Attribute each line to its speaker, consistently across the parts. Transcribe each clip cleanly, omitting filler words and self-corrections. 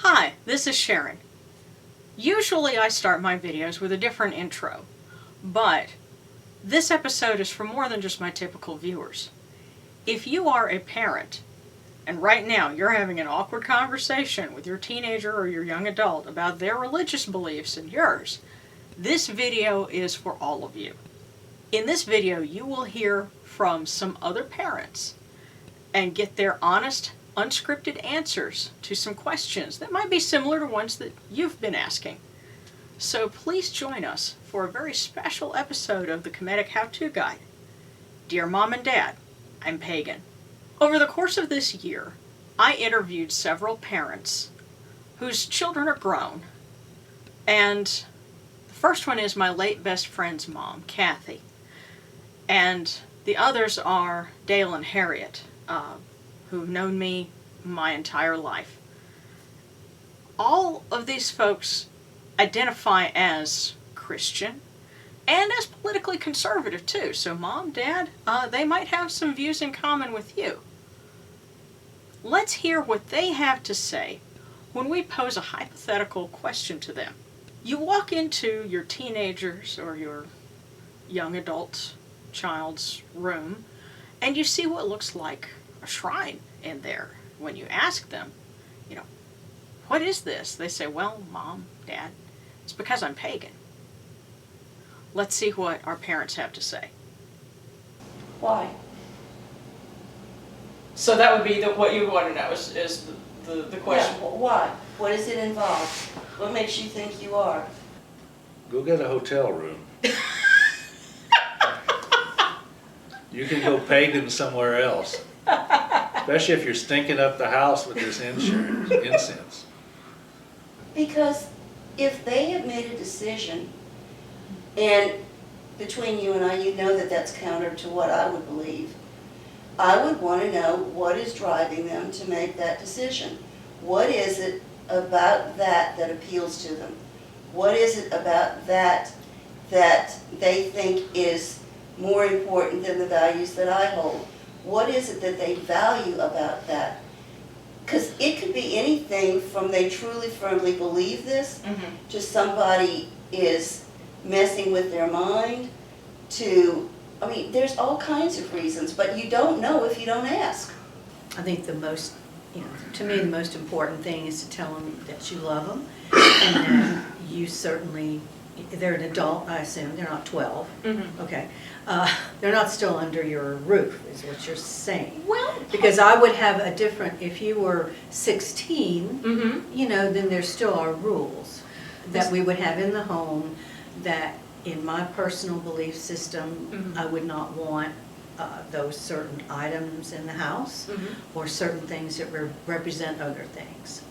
Speaker 1: Hi, this is Sharon. Usually I start my videos with a different intro, but this episode is for more than just my typical viewers. If you are a parent, and right now you're having an awkward conversation with your teenager or your young adult about their religious beliefs and yours, this video is for all of you. In this video, you will hear from some other parents and get their honest, unscripted answers to some questions that might be similar to ones that you've been asking. So please join us for a very special episode of the Kemetic How-To Guide. Dear Mom and Dad, I'm Pagan. Over the course of this year, I interviewed several parents whose children are grown. And the first one is my late best friend's mom, Kathy. And the others are Dale and Harriet, who've known me my entire life. All of these folks identify as Christian and as politically conservative too. So Mom, Dad, they might have some views in common with you. Let's hear what they have to say when we pose a hypothetical question to them. You walk into your teenager's or your young adult child's room and you see what looks like a shrine in there. When you ask them, what is this? They say, well, Mom, Dad, it's because I'm pagan. Let's see what our parents have to say.
Speaker 2: Why?
Speaker 1: So that would be what you want to know is the question.
Speaker 2: Yeah, why? What does it involve? What makes you think you are?
Speaker 3: Go get a hotel room. You can go pagan somewhere else. Especially if you're stinking up the house with this incense.
Speaker 2: Because if they have made a decision, and between you and I, you know that that's counter to what I would believe, I would want to know what is driving them to make that decision. What is it about that that appeals to them? What is it about that they think is more important than the values that I hold? What is it that they value about that? Because it could be anything from they truly firmly believe this, to somebody is messing with their mind, to, there's all kinds of reasons, but you don't know if you don't ask.
Speaker 4: I think to me the most important thing is to tell them that you love them, and that you certainly, they're an adult, I assume, they're not 12, okay. They're not still under your roof, is what you're saying.
Speaker 1: Well,
Speaker 4: because I would have a different, if you were 16, then there still are rules that we would have in the home that in my personal belief system, I would not want those certain items in the house or certain things that represent other things.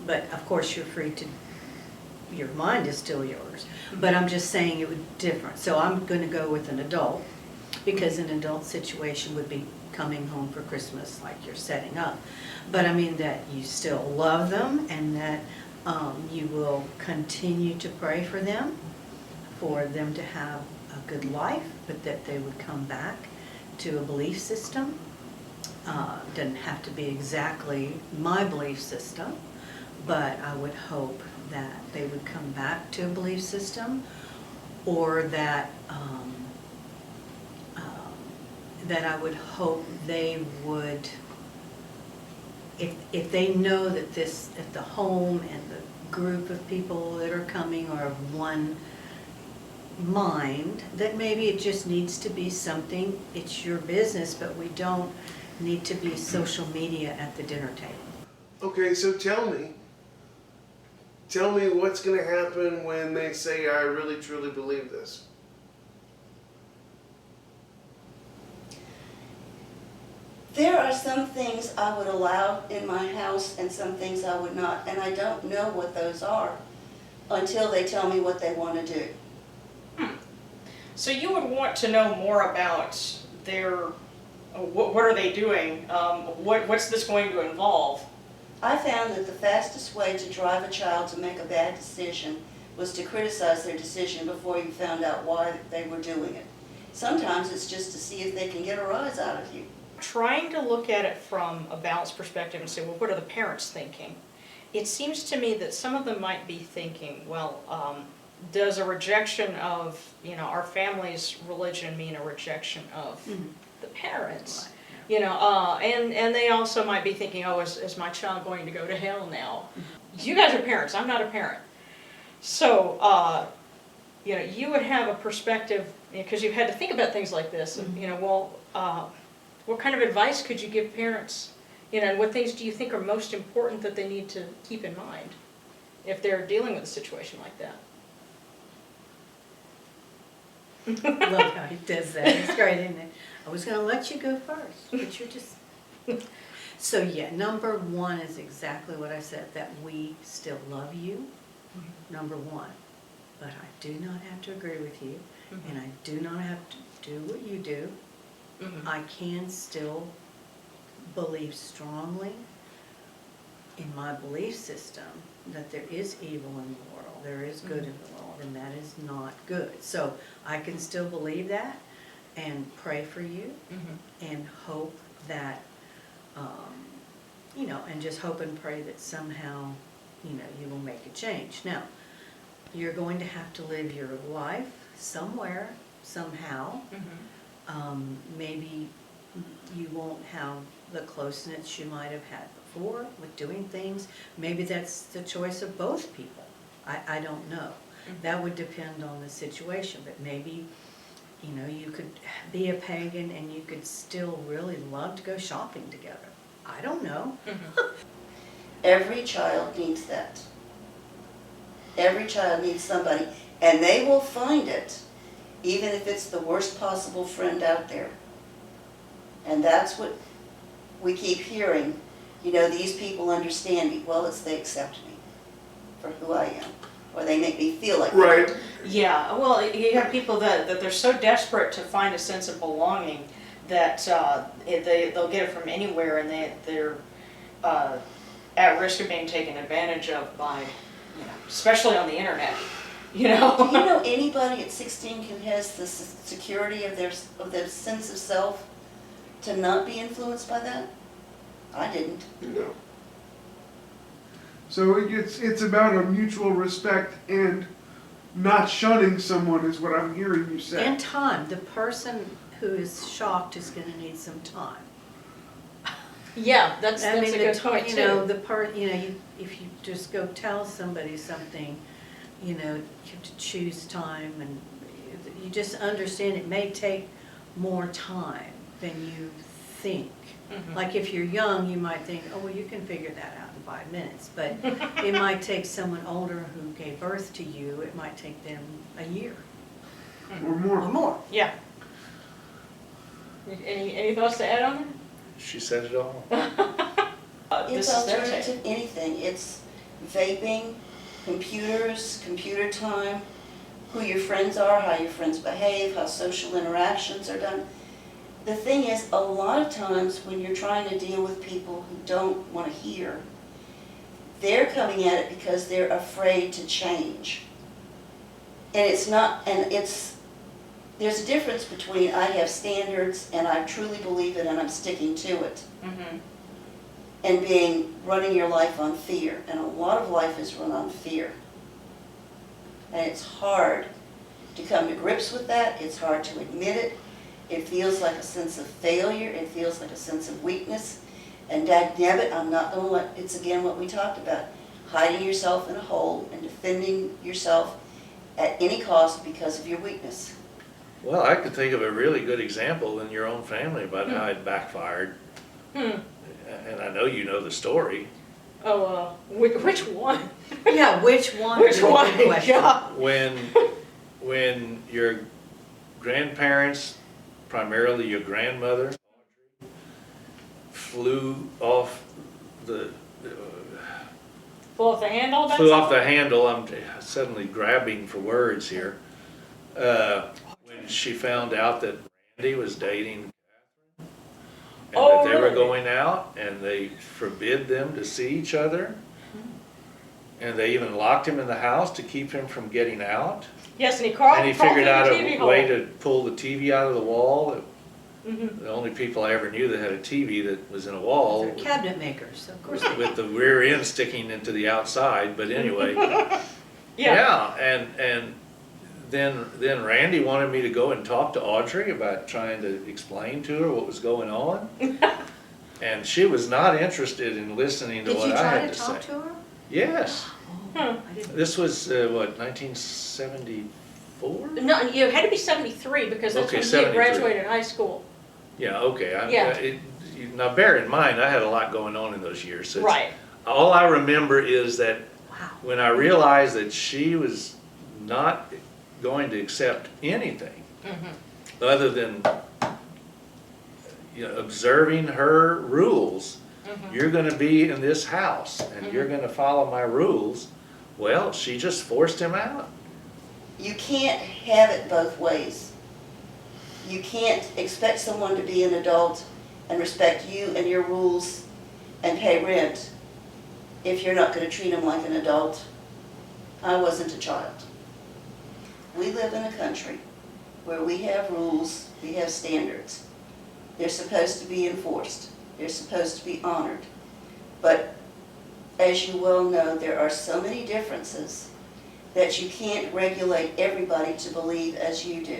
Speaker 4: But of course you're free to, your mind is still yours. But I'm just saying it would be different. So I'm going to go with an adult, because an adult situation would be coming home for Christmas like you're setting up. But that you still love them, and that you will continue to pray for them to have a good life, but that they would come back to a belief system. Doesn't have to be exactly my belief system, but I would hope that they would come back to a belief system, or that that I would hope they would, if they know that the home and the group of people that are coming are of one mind, that maybe it just needs to be something, it's your business, but we don't need to be social media at the dinner table.
Speaker 5: Okay, so tell me what's going to happen when they say, I really truly believe this.
Speaker 2: There are some things I would allow in my house and some things I would not, and I don't know what those are until they tell me what they want to do.
Speaker 1: So you would want to know more about their, what are they doing? What's this going to involve?
Speaker 2: I found that the fastest way to drive a child to make a bad decision was to criticize their decision before you found out why they were doing it. Sometimes it's just to see if they can get a rise out of you.
Speaker 1: Trying to look at it from a balanced perspective and say, well, what are the parents thinking? it seems to me that some of them might be thinking, well, does a rejection of, our family's religion mean a rejection of the parents?
Speaker 4: Right,
Speaker 1: And they also might be thinking, oh, is my child going to go to hell now? You guys are parents, I'm not a parent. So, you would have a perspective, because you've had to think about things like this, and, what kind of advice could you give parents? And what things do you think are most important that they need to keep in mind if they're dealing with a situation like that?
Speaker 4: Love how he does that. It's great, isn't it? I was going to let you go first, but you're just... So yeah, number one is exactly what I said, that we still love you, number one. But I do not have to agree with you, and I do not have to do what you do. I can still believe strongly in my belief system that there is evil in the world, there is good in the world, and that is not good. So I can still believe that and pray for you and hope that, and just hope and pray that somehow, you will make a change. Now, you're going to have to live your life somewhere, somehow. Maybe you won't have the closeness you might have had before with doing things. Maybe that's the choice of both people. I don't know. That would depend on the situation, but maybe, you could be a pagan and you could still really love to go shopping together. I don't know.
Speaker 2: Every child needs that. Every child needs somebody, and they will find it, even if it's the worst possible friend out there. And that's what we keep hearing. These people understand me. Well, they accept me for who I am, or they make me feel like
Speaker 5: Right.
Speaker 2: that.
Speaker 1: Yeah, well, you have people that they're so desperate to find a sense of belonging that they'll get it from anywhere, and they're at risk of being taken advantage of by, especially on the internet.
Speaker 2: Do you know anybody at 16 who has the security of their sense of self to not be influenced by that? I didn't.
Speaker 5: No. So it's about a mutual respect and not shunning someone is what I'm hearing you say.
Speaker 4: And time. The person who is shocked is going to need some time.
Speaker 1: Yeah, that's a good point too.
Speaker 4: If you just go tell somebody something, you have to choose time, and you just understand it may take more time than you think. Like if you're young, you might think, oh, well, you can figure that out in 5 minutes. But it might take someone older who gave birth to you, it might take them a year.
Speaker 5: Or more.
Speaker 4: Or more.
Speaker 1: Yeah. Any thoughts to add on that?
Speaker 3: She said it all.
Speaker 2: It's alternative anything. It's vaping, computers, computer time, who your friends are, how your friends behave, how social interactions are done. The thing is, a lot of times when you're trying to deal with people who don't want to hear, they're coming at it because they're afraid to change. And there's a difference between I have standards and I truly believe it and I'm sticking to it, and running your life on fear. And a lot of life is run on fear. And it's hard to come to grips with that. It's hard to admit it. It feels like a sense of failure. It feels like a sense of weakness. And dagnabbit, I'm not going to it's again what we talked about, hiding yourself in a hole and defending yourself at any cost because of your weakness.
Speaker 3: Well, I could think of a really good example in your own family about how it backfired. And I know you know the story.
Speaker 1: Oh, which one?
Speaker 4: Yeah, which one?
Speaker 1: Which one? Yeah.
Speaker 3: When your grandparents, primarily your grandmother, flew off the handle. I'm suddenly grabbing for words here. When she found out that Randy was dating Catherine, and that they were going out, and they forbid them to see each other, and they even locked him in the house to keep him from getting out.
Speaker 1: Yes, and he crawled.
Speaker 3: And he figured out a way to pull the TV out of the wall The only people I ever knew that had a TV that was in a wall
Speaker 4: They're cabinet makers, of course.
Speaker 3: with the rear end sticking into the outside, but anyway.
Speaker 1: Yeah.
Speaker 3: And then Randy wanted me to go and talk to Audrey about trying to explain to her what was going on. And she was not interested in listening to
Speaker 4: Did
Speaker 3: what
Speaker 4: you
Speaker 3: I
Speaker 4: try
Speaker 3: had
Speaker 4: to
Speaker 3: to
Speaker 4: talk
Speaker 3: say.
Speaker 4: to her?
Speaker 3: Yes.
Speaker 4: I didn't.
Speaker 3: This was, what, 1974?
Speaker 1: No, you had to be 73 because that's
Speaker 3: Okay,
Speaker 1: when you
Speaker 3: 73.
Speaker 1: graduated high school.
Speaker 3: Yeah, okay.
Speaker 1: Yeah.
Speaker 3: Now bear in mind, I had a lot going on in those years. So
Speaker 1: Right.
Speaker 3: all I remember is that
Speaker 4: Wow.
Speaker 3: when I realized that she was not going to accept anything other than observing her rules, you're going to be in this house and you're going to follow my rules. Well, she just forced him out.
Speaker 2: You can't have it both ways. You can't expect someone to be an adult and respect you and your rules and pay rent if you're not going to treat them like an adult. I wasn't a child. We live in a country where we have rules, we have standards. They're supposed to be enforced. They're supposed to be honored. But as you well know, there are so many differences that you can't regulate everybody to believe as you do.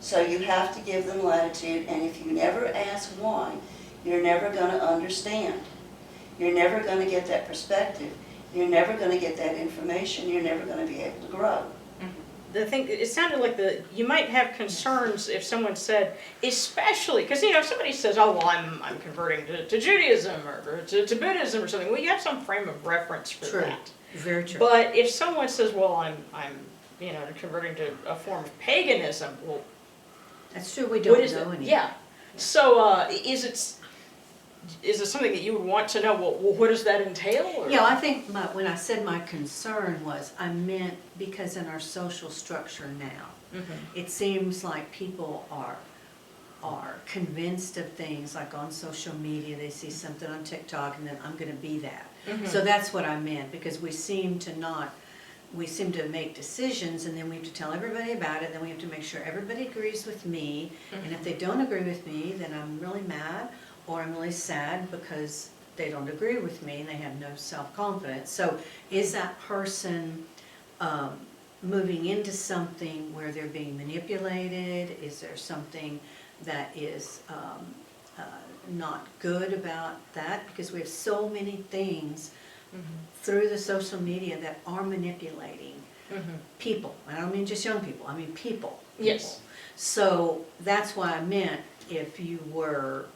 Speaker 2: So you have to give them latitude, and if you never ask why, you're never going to understand. You're never going to get that perspective. You're never going to get that information. You're never going to be able to grow.
Speaker 1: The thing, it sounded like you might have concerns if someone said, especially, because if somebody says, oh, well, I'm converting to Judaism or to Buddhism or something, well, you have some frame of reference for
Speaker 4: True.
Speaker 1: that.
Speaker 4: Very true.
Speaker 1: But if someone says, well, I'm converting to a form of paganism, well,
Speaker 4: That's true, we
Speaker 1: what
Speaker 4: don't
Speaker 1: is
Speaker 4: know
Speaker 1: it?
Speaker 4: anything.
Speaker 1: Yeah. So is it something that you would want to know? Well, what does that entail? Or?
Speaker 4: Yeah, I think when I said my concern was, I meant because in our social structure now, it seems like people are convinced of things, like on social media, they see something on TikTok and then I'm gonna be that. So that's what I meant, because we seem to make decisions and then we have to tell everybody about it, then we have to make sure everybody agrees with me, and if they don't agree with me, then I'm really mad, or I'm really sad because they don't agree with me and they have no self-confidence. So is that person moving into something where they're being manipulated? Is there something that is not good about that? Because we have so many things through the social media that are manipulating people. I don't mean just young people, I mean people.
Speaker 1: Yes.
Speaker 4: So that's why I meant if you were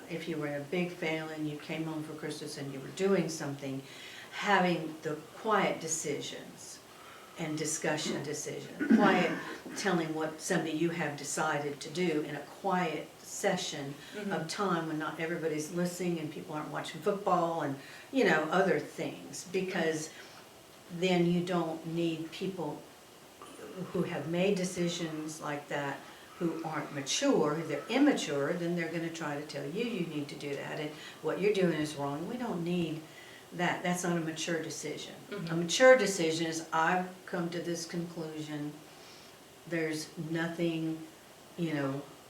Speaker 4: in a big family and you came home for Christmas and you were doing something, having the quiet decisions and discussion decision, quiet telling what somebody you have decided to do in a quiet session of time when not everybody's listening and people aren't watching football and other things, because then you don't need people who have made decisions like that who aren't mature, who they're immature, then they're going to try to tell you need to do that and what you're doing is wrong. We don't need that. That's not a mature decision. A mature decision is, I've come to this conclusion, there's nothing,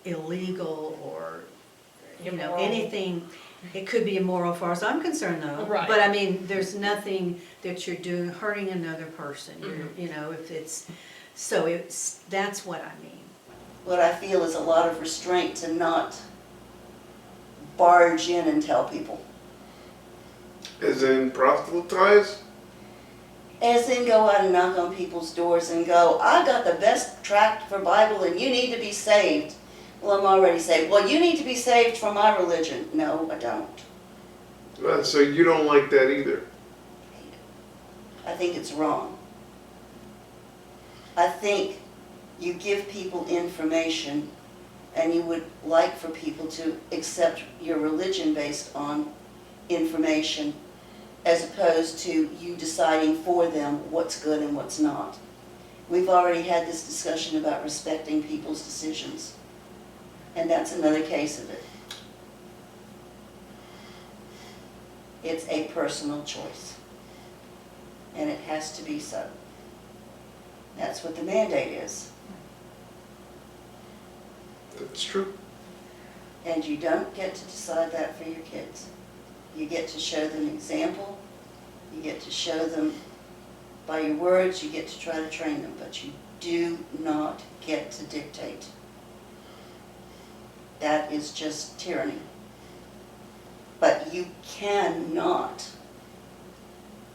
Speaker 4: illegal or,
Speaker 1: Immoral.
Speaker 4: anything. It could be immoral as far as I'm concerned though.
Speaker 1: Right.
Speaker 4: But I mean, there's nothing that you're doing, hurting another person. If it's, that's what I mean.
Speaker 2: What I feel is a lot of restraint to not barge in and tell people.
Speaker 5: As in proselytize?
Speaker 2: As in go out and knock on people's doors and go, I got the best tract for Bible and you need to be saved. Well, I'm already saved. Well, you need to be saved from my religion. No, I don't.
Speaker 5: So you don't like that either?
Speaker 2: I think it's wrong. I think you give people information and you would like for people to accept your religion based on information as opposed to you deciding for them what's good and what's not. We've already had this discussion about respecting people's decisions, and that's another case of it. It's a personal choice, and it has to be so. That's what the mandate is.
Speaker 5: That's true.
Speaker 2: And you don't get to decide that for your kids. You get to show them example, you get to show them by your words, you get to try to train them, but you do not get to dictate. That is just tyranny. But you cannot,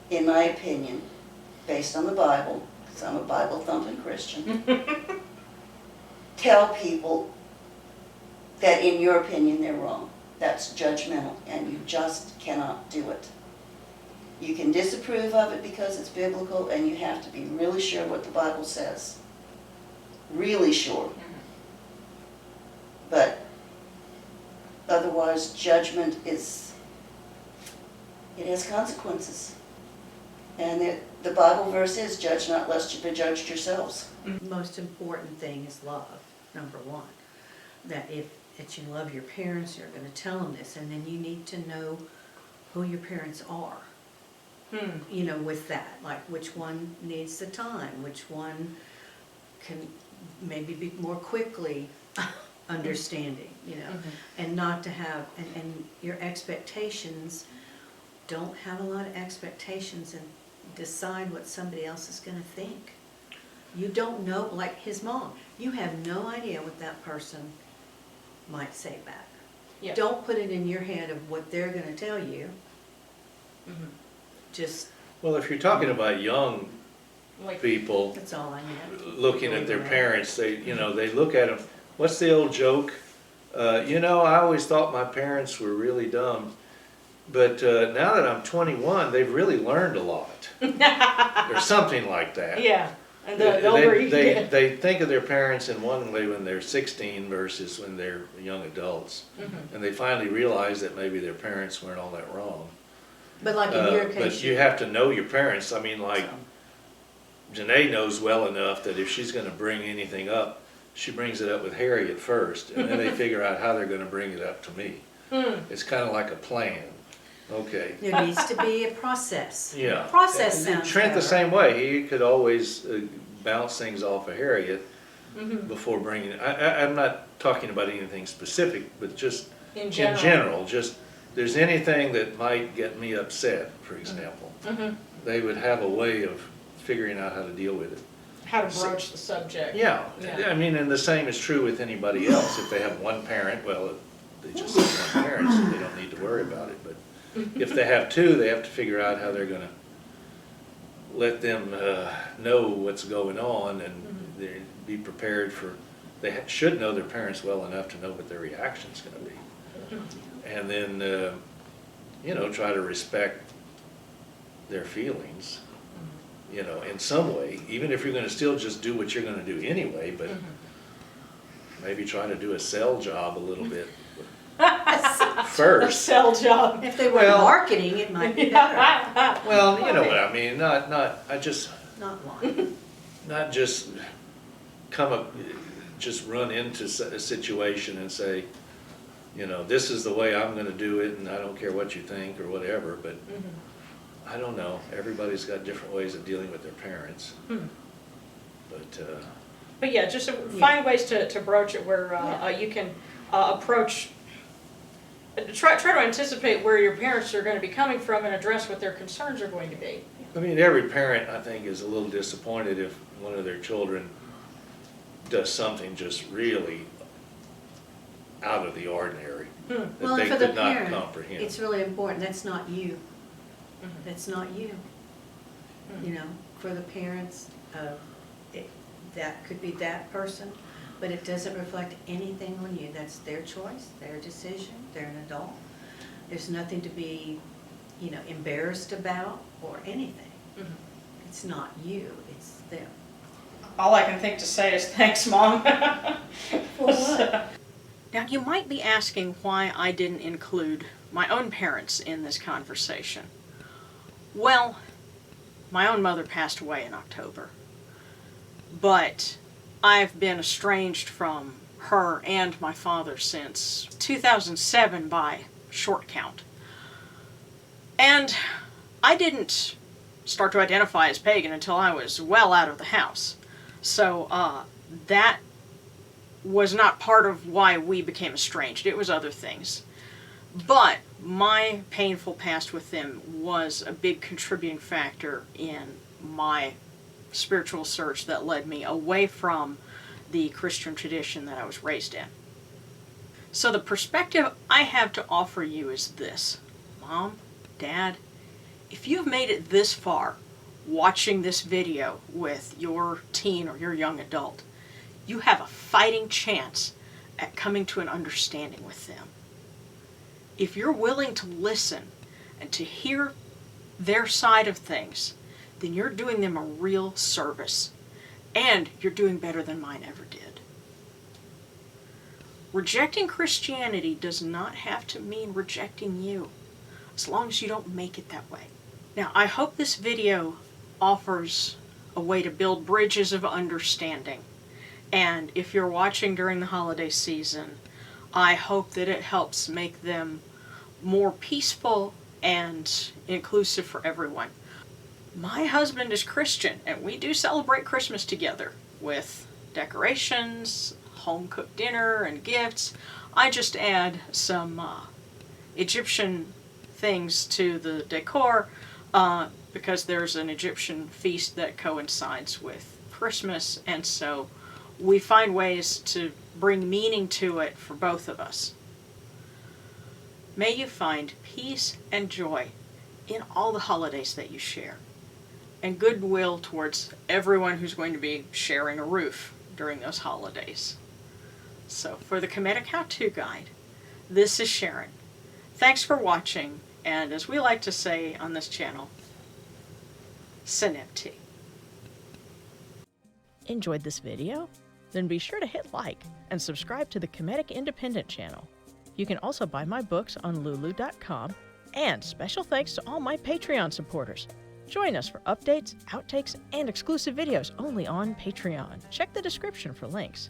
Speaker 2: in my opinion, based on the Bible, because I'm a Bible-thumping Christian, tell people that in your opinion they're wrong. That's judgmental, and you just cannot do it. You can disapprove of it because it's biblical, and you have to be really sure what the Bible says. Really sure. But otherwise, judgment is, it has consequences. And the Bible verse is, judge not lest you be judged yourselves.
Speaker 4: Most important thing is love, number one. That you love your parents, you're going to tell them this, and then you need to know who your parents are. You know, with that, like which one needs the time, which one can maybe be more quickly understanding, you know, and not to have, and your expectations, don't have a lot of expectations and decide what somebody else is going to think. You don't know, like his mom, you have no idea what that person might say back.
Speaker 1: Yeah.
Speaker 4: Don't put it in your head of what they're going to tell you. Just,
Speaker 3: Well, if you're talking about young
Speaker 1: Like,
Speaker 3: people
Speaker 4: that's all I meant.
Speaker 3: looking at their parents, they look at them. What's the old joke? I always thought my parents were really dumb, but now that I'm 21, they've really learned a lot, or something like that.
Speaker 1: yeah. And the older you get.
Speaker 3: They think of their parents in one way when they're 16 versus when they're young adults, and they finally realize that maybe their parents weren't all that wrong.
Speaker 4: But like in your case.
Speaker 3: But you have to know your parents. I mean, like, Janae knows well enough that if she's going to bring anything up, she brings it up with Harriet first, and then they figure out how they're going to bring it up to me. It's kind of like a plan. Okay.
Speaker 4: There needs to be a process.
Speaker 3: Yeah.
Speaker 4: Process sounds
Speaker 3: Trent the
Speaker 4: better.
Speaker 3: same way. He could always bounce things off of Harriet before bringing. I'm not talking about anything specific, but just
Speaker 1: In
Speaker 3: in
Speaker 1: general.
Speaker 3: general, just there's anything that might get me upset, for example. They would have a way of figuring out how to deal with it.
Speaker 1: How to broach the subject.
Speaker 3: Yeah,
Speaker 1: Yeah.
Speaker 3: I mean, and the same is true with anybody else. If they have one parent, well, they just have one parent, so they don't need to worry about it. But if they have two, they have to figure out how they're gonna let them know what's going on, and they be prepared for, they should know their parents well enough to know what their reaction's gonna be. And then, try to respect their feelings, in some way, even if you're gonna still just do what you're gonna do anyway, but maybe try to do a sell job a little bit
Speaker 1: A
Speaker 3: first.
Speaker 1: sell job.
Speaker 4: If they were
Speaker 3: Well-
Speaker 4: marketing, it might be better.
Speaker 3: Well, you know what I mean, I just,
Speaker 4: Not one.
Speaker 3: not just just run into a situation and say, this is the way I'm gonna do it, and I don't care what you think or whatever, but I don't know, everybody's got different ways of dealing with their parents.
Speaker 1: But yeah, just find ways to broach it where you can approach, try to anticipate where your parents are going to be coming from and address what their concerns are going to be.
Speaker 3: I mean, every parent, I think, is a little disappointed if one of their children does something just really out of the ordinary that
Speaker 4: Well,
Speaker 3: they
Speaker 4: and for the
Speaker 3: could not
Speaker 4: parent,
Speaker 3: comprehend.
Speaker 4: it's really important, that's not you. That's not you. You know, for the parents, that could be that person, but it doesn't reflect anything on you. That's their choice, their decision, they're an adult. There's nothing to be, embarrassed about or anything. It's not you, it's them.
Speaker 1: All I can think to say is thanks, Mom.
Speaker 2: For what?
Speaker 1: Now, you might be asking why I didn't include my own parents in this conversation. Well, my own mother passed away in October, but I've been estranged from her and my father since 2007 by short count. And I didn't start to identify as pagan until I was well out of the house. So that was not part of why we became estranged. It was other things. But my painful past with them was a big contributing factor in my spiritual search that led me away from the Christian tradition that I was raised in. So the perspective I have to offer you is this. Mom, Dad, if you've made it this far watching this video with your teen or your young adult, you have a fighting chance at coming to an understanding with them. If you're willing to listen and to hear their side of things, then you're doing them a real service, and you're doing better than mine ever did. Rejecting Christianity does not have to mean rejecting you, as long as you don't make it that way. Now, I hope this video offers a way to build bridges of understanding. And if you're watching during the holiday season, I hope that it helps make them more peaceful and inclusive for everyone. My husband is Christian, and we do celebrate Christmas together with decorations, home-cooked dinner, and gifts. I just add some Egyptian things to the decor because there's an Egyptian feast that coincides with Christmas, and so we find ways to bring meaning to it for both of us. May you find peace and joy in all the holidays that you share, and goodwill towards everyone who's going to be sharing a roof during those holidays. So for the Kemetic How-To Guide, this is Sharon. Thanks for watching, and as we like to say on this channel, Senepti.
Speaker 6: Enjoyed this video? Then be sure to hit like and subscribe to the Kemetic Independent channel. You can also buy my books on Lulu.com, and special thanks to all my Patreon supporters. Join us for updates, outtakes, and exclusive videos only on Patreon. Check the description for links.